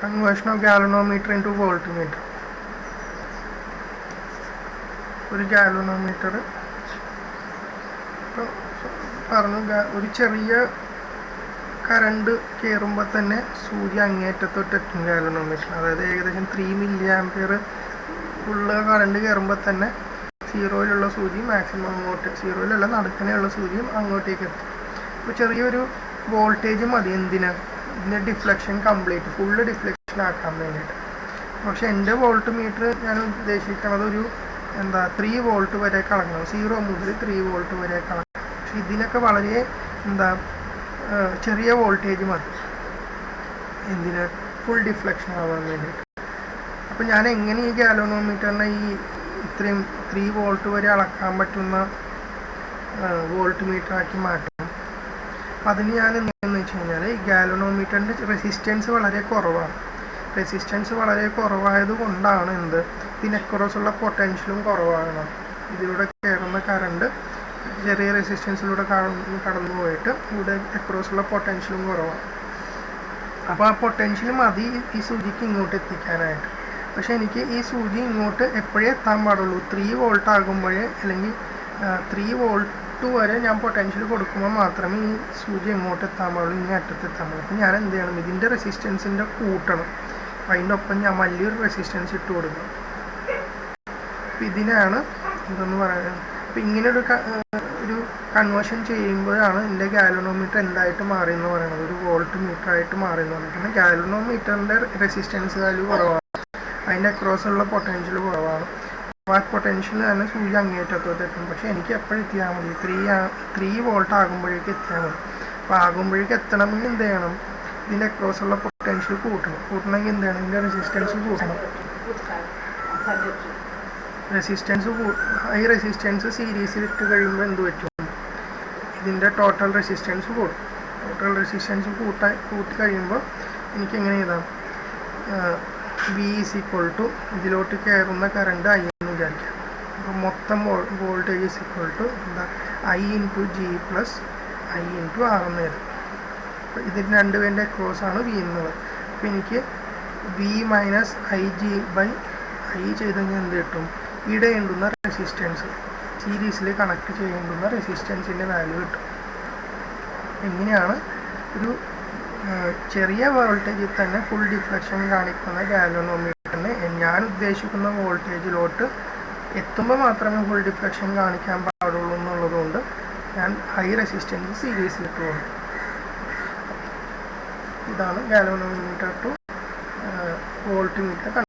Conversion of galvanometer into voltmeter. ഒരു galvanometer ഒരു ചെറിയ കറണ്ട് കയറുമ്പോൾ തന്നെ സൂചി അങ്ങേറ്റത്തൊട്ടെത്തും ഗാലനോമീറ്റർ. അതായത് ഏകദേശം 3 മില്ലി ആംപിയർ ഉള്ള കറണ്ട് കയറുമ്പോൾ തന്നെ സീറോയിലുള്ള സൂചി മാക്സിമം അങ്ങോട്ട്, സീറോയിലുള്ള നടുക്കനെയുള്ള സൂചിയും അങ്ങോട്ടേക്ക് എത്തും. അപ്പോൾ ചെറിയൊരു വോൾട്ടേജ് മതി എന്തിനാ, ഇതിൻ്റെ ഡിഫ്ലക്ഷൻ കംപ്ലീറ്റ് ഫുള്ള് ഡിഫ്ലക്ഷൻ ആക്കാൻ വേണ്ടിയിട്ട്. പക്ഷെ എൻ്റെ വോൾട്ട് മീറ്റർ ഞാൻ ഉദ്ദേശിക്കുന്നത് ഒരു 3 വോൾട്ട് വരെ കളക്കണം, 0 മുതൽ 3 വോൾട്ട് വരെ കളക്കണം. പക്ഷെ ഇതിനൊക്കെ വളരെ ചെറിയ വോൾട്ടേജ് മതി എന്തിന്, ഫുൾ ഡിഫ്ലക്ഷൻ ആവാൻ വേണ്ടിയിട്ട്. അപ്പോൾ ഞാൻ എങ്ങനെ ഈ ഗാലനോമീറ്ററിനെ ഇത്രയും 3 വോൾട്ട് വരെ അളക്കാൻ പറ്റുന്ന വോൾട്ട് മീറ്റർ ആക്കി മാറ്റണം? അതിന് ഞാൻ എന്താണെന്ന് വെച്ച് കഴിഞ്ഞാൽ, ഈ ഗാലനോമീറ്ററിൻ്റെ റെസിസ്റ്റൻസ് വളരെ കുറവാണ്. റെസിസ്റ്റൻസ് വളരെ കുറവായത് കൊണ്ടാണ് ഇതിനെക്കുറച്ചുള്ള പൊട്ടൻഷ്യലും കുറവാകണം. ഇതിലൂടെ കയറുന്ന കറണ്ട് ചെറിയ റെസിസ്റ്റൻസിലൂടെ കടന്നു പോയിട്ട് ഇവിടെ അക്രോസുള്ള പൊട്ടൻഷ്യലും കുറവാണ്. അപ്പോൾ ആ പൊട്ടൻഷ്യൽ മതി ഈ സൂചിക്ക് ഇങ്ങോട്ട് എത്തിക്കാനായിട്ട്. പക്ഷേ എനിക്ക് ഈ സൂചി ഇങ്ങോട്ട് എപ്പോഴേ എത്താൻ പാടുള്ളൂ, 3 വോൾട്ട് ആകുമ്പോഴേ, അല്ലെങ്കിൽ 3 വോൾട്ട് വരെ ഞാൻ പൊട്ടൻഷ്യൽ കൊടുക്കുമ്പോൾ മാത്രമേ ഈ സൂചി എങ്ങോട്ട് എത്താൻ പാടുള്ളൂ, ഇനി അറ്റത്ത് എത്താൻ പാടുള്ളൂ. അപ്പോൾ ഞാൻ എന്ത് ചെയ്യണം, ഇതിൻ്റെ റെസിസ്റ്റൻസിൻ്റെ കൂട്ടണം. അതിൻ്റെ ഒപ്പം ഞാൻ വലിയൊരു റെസിസ്റ്റൻസ് ഇട്ട് കൊടുക്കണം. അപ്പോൾ ഇതിനാണ് ഇതെന്ന് പറയുന്നത്. അപ്പോൾ ഇങ്ങനെ ഒരു കൺവേർഷൻ ചെയ്യുമ്പോഴാണ് എൻ്റെ ഗാലനോമീറ്റർ എന്തായിട്ട് മാറിയെന്ന് പറയുന്നത്, ഒരു വോൾട്ട് മീറ്റർ ആയിട്ട് മാറിയെന്ന് പറയുന്നത്. പിന്നെ ഗാലനോമീറ്ററിൻ്റെ റെസിസ്റ്റൻസ് വാല്യൂ കുറവാണ്, അതിൻ്റെ അക്രോസുള്ള പൊട്ടൻഷ്യൽ കുറവാണ്. അപ്പോൾ ആ പൊട്ടൻഷ്യൽ തന്നെ സൂചി അങ്ങേറ്റത്തോട്ട് എത്തും. പക്ഷേ എനിക്ക് എപ്പോഴും എത്തിയാൽ മതി, 3 വോൾട്ട് ആകുമ്പോഴേക്ക് എത്തിയാൽ മതി. അപ്പോൾ ആകുമ്പോഴേക്ക് എത്തണമെങ്കിൽ എന്ത് ചെയ്യണം, ഇതിൻ്റെ അക്രോസുള്ള പൊട്ടൻഷ്യൽ കൂട്ടണമെങ്കിൽ എന്ത് ചെയ്യണം, ഇതിൻ്റെ റെസിസ്റ്റൻസ് കൂട്ടണം. ഈ റെസിസ്റ്റൻസ് സീരീസിൽ ഇട്ട് കഴിയുമ്പോൾ എന്ത് പറ്റും, ഇതിൻ്റെ ടോട്ടൽ റെസിസ്റ്റൻസ് കൂടും. ടോട്ടൽ റെസിസ്റ്റൻസ് കൂട്ടി കഴിയുമ്പോൾ എനിക്ക് എങ്ങനെ എഴുതാം, V = ഇതിലോട്ട് കയറുന്ന കറണ്ട് I എന്ന് വിചാരിക്കാം. അപ്പോൾ മൊത്തം voltage I × G + I × R എന്ന് എഴുതാം. അപ്പോൾ ഇതിന് രണ്ടുപേരുടെ ക്രോസാണ് V എന്നുള്ളത്. അപ്പോൾ എനിക്ക് V - IG/I ചെയ്ത് കഴിഞ്ഞാൽ എന്ത് കിട്ടും, ഇടേണ്ടുന്ന റെസിസ്റ്റൻസ്, സീരീസിൽ കണക്ട് ചെയ്യേണ്ടുന്ന റെസിസ്റ്റൻസിൻ്റെ വാല്യൂ കിട്ടും. എങ്ങനെയാണ് ഒരു ചെറിയ വോൾട്ടേജിൽ തന്നെ ഫുൾ ഡിഫ്ലക്ഷൻ കാണിക്കുന്ന ഗാലനോമീറ്ററിനെ ഞാൻ ഉദ്ദേശിക്കുന്ന വോൾട്ടേജിലോട്ട് എത്തുമ്പോൾ മാത്രമേ ഫുൾ ഡിഫ്ലക്ഷൻ കാണിക്കാൻ പാടുള്ളൂ എന്നുള്ളതുകൊണ്ട് ഞാൻ ഹൈ റെസിസ്റ്റൻസ് സീരീസിലിട്ട് പോകും. ഇതാണ് ഗാലനോമീറ്റർ ടു വോൾട്ട് മീറ്റർ.